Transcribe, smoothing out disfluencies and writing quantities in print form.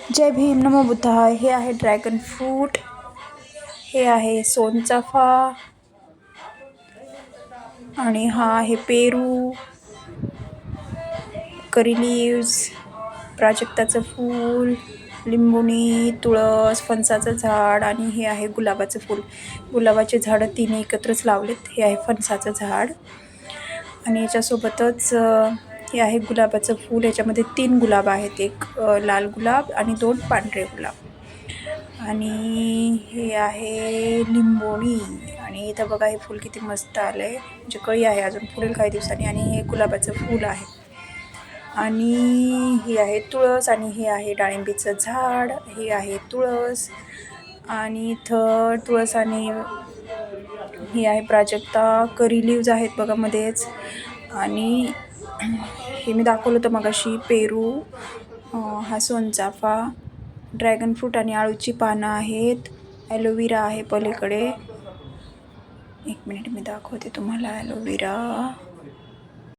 जय भीम नमो बुद्धाय. हे आहे dragon fruit, हे आहे सोनचाफा आणि हा आहे पेरू, करी लीव्स, प्राजक्ताचं फूल, लिंबुणी, तुळस, फणसाचं झाड आणि हे आहे गुलाबाचं फूल. गुलाबाचे झाडं तिन्ही एकत्रच लावलेत. हे आहे फणसाचं झाड आणि याच्यासोबतच हे आहे गुलाबाचं फूल. याच्यामध्ये 3 गुलाब आहेत, एक लाल गुलाब आणि 2 पांढरे गुलाब. आणि हे आहे लिंबोणी आणि इथं बघा हे फूल किती मस्त आलंय, म्हणजे कळी आहे, अजून फुलेल काही दिवसांनी. आणि हे गुलाबाचं फूल आहे आणि ही आहे तुळस आणि हे आहे डाळिंबीचं झाड. हे आहे तुळस आणि इथं तुळस आणि ही आहे प्राजक्ता. करी लीव्ज आहेत बघा मध्येच. आणि हे मी दाखवलं होतं मगाशी पेरू, हा सोनचाफा, ड्रॅगन फ्रूट आणि आळूची पानं आहेत. ॲलोविरा आहे पलीकडे. एक मिनिट मी दाखवते तुम्हाला ॲलोविरा.